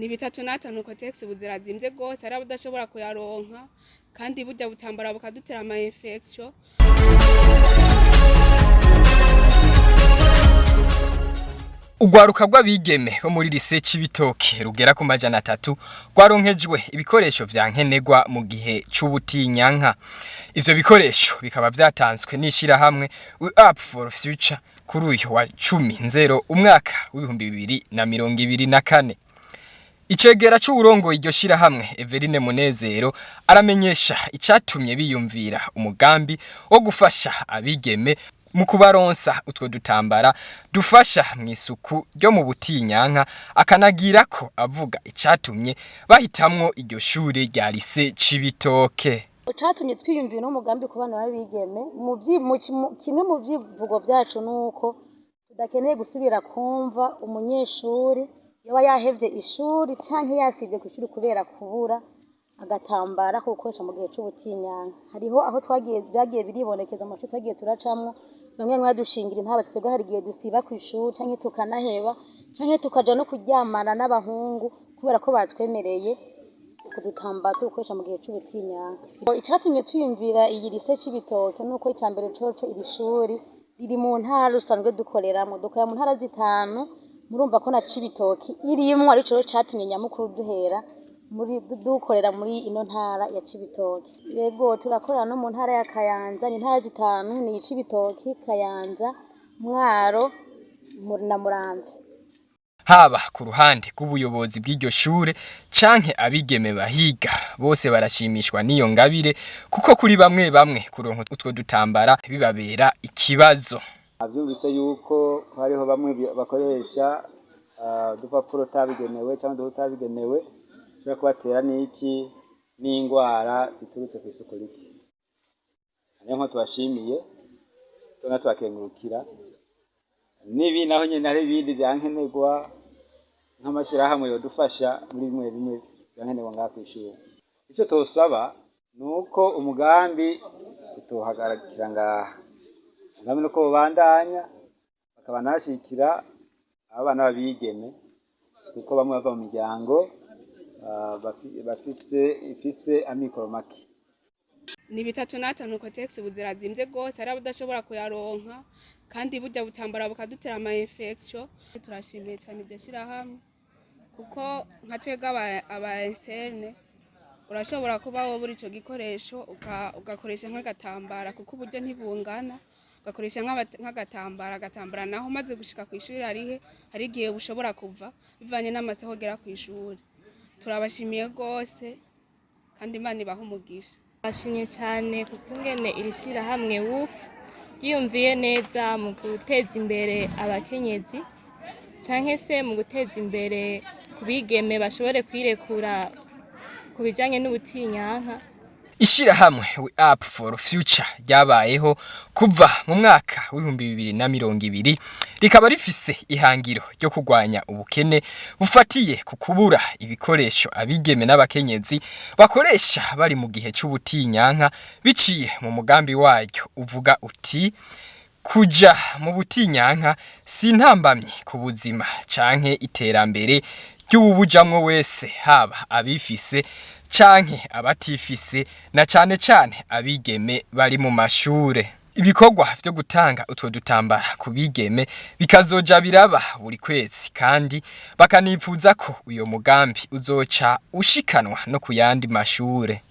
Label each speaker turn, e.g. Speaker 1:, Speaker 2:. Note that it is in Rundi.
Speaker 1: Ni 3 kotegisi buzirazimvye gose ari abudashobora kuyaronka kandi burya butambara bukadutera ama infection.
Speaker 2: Ugwaruka bw'abigeme bo muri lycée Cibitoke rugera ku majana 3 rwaronkejwe ibikoresho vya nkenerwa mu gihe c'ubutinyanka. Ivyo bikoresho bikaba vyatanzwe n'ishirahamwe ry'ubutinyanka kuri uyu wa 10/0 umwaka w'2024. Icegera c'uburongo iryo shirahamwe Everine Munezero aramenyesha icatumye biyumvira umugambi wo gufasha abigeme mu kubibaronsa utwo dutambara dufasha mw'isuku ryo mu butinyanka, akanagira ko avuga icatumye bahitamwo iryo shure rya lycée Cibitoke.
Speaker 3: Icatumye twiyumvira n'umugambi ku bana b'abigeme kimwe mu vyivugo vyacu nuko tudakeneye gusubira kumva umunyeshuri yoba yahevye ishuri canke yasivye kw'ishuri kubera kubura agatambara ko gukoresha mu gihe c'ubutinyanka. Hariho aho vyagiye biribonekeza mu mashuri twagiye turacamwo, bamwe badushingira intaba twebwe hari igihe dusiba kw'ishuri canke tukanaheba canke tukaja no kuryamana n'abahungu kubera ko batwemereye kudutambara tukoresha mu gihe c'ubutinyanka. Icatumye twiyumvira iyi lycée Cibitoke nuko icambere coco iri shuri riri mu ntara rusanzwe dukorera mu ntara 5, murumva ko na Cibitoke irimwo ari cyo catumye nyamukuru duhera muri dukorera muri ino ntara ya Cibitoke. Yego turakorera no mu ntara ya Kayanza, ni ntara 5, ni Cibitoke, Kayanza, Mwaro na Muramvya.
Speaker 2: Haba ku ruhande rw'ubuyobozi bw'iryo shure canke abigeme bahiga bose barashimishwa n'iyo ngabire kuko kuri bamwe kuronka utwo dutambara bibabera ikibazo.
Speaker 4: Avyumvise yuko hariho bamwe bakoresha udupapuro tutahagenewe cyangwa udutahagenewe cyo kubatera n'ingwara ziturutse ku isuku rike. Niyo nko tubashimiye tuna twakengurukira nibi naho nyene ari ibindi vya nkenerwa nk'amashirahamwe yodufasha muri bimwe vya nkenerwa ngaha kw'ishuri. Ico tosaba nuko umugambi utohagarikira ngaha, ngamwe nuko babandanya bakabanashikira abana babigeme kuko bamwe bava mu miryango ifise amikoro make.
Speaker 1: Ni 3 kotegisi buzirazimvye gose ari abudashobora kuyaronka kandi burya butambara bukadutera ama infection. Turashimiye cyane iryo shirahamwe kuko nka twega aba externe urashobora kuba wowe buri ico gikoresho ugakoresha nk'agatambara kuko uburyo ntibungana, ugakoresha nk'agatambara naho maze gushika kw'ishuri hari igihe bushobora kuva bivanye n'amasaho gera kw'ishuri. Turabashimiye gose kandi Imana ibaha umugisha.
Speaker 5: Bashimye cyane kuko ngene iri shirahamwe yiyumviye neza mu guteza imbere abakenyezi canke se mu guteza imbere kubigeme bashobore kwirekura ku bijanye n'ubutinyanka.
Speaker 2: Ishirahamwe ry'ubutinyanka ryabayeho kuva mu mwaka w'2020 rikaba rifise ihangiro ryo kurwanya ubukene bufatiye ku kubura ibikoresho abigeme n'abakenyezi bakoresha bari mu gihe c'ubutinyanka biciye mu mugambi waryo uvuga uti kuja mu butinyanka si ntambamye ku buzima canke iterambere ry'ubujamwo wese, haba abifise canke abatifise na cane abigeme bari mu mashure. Ibikorwa vyo gutanga utwo dutambara ku bigeme bikazoja biraba buri kwezi kandi bakanifuza ko uyo mugambi uzoca ushikanwa no ku yandi mashure.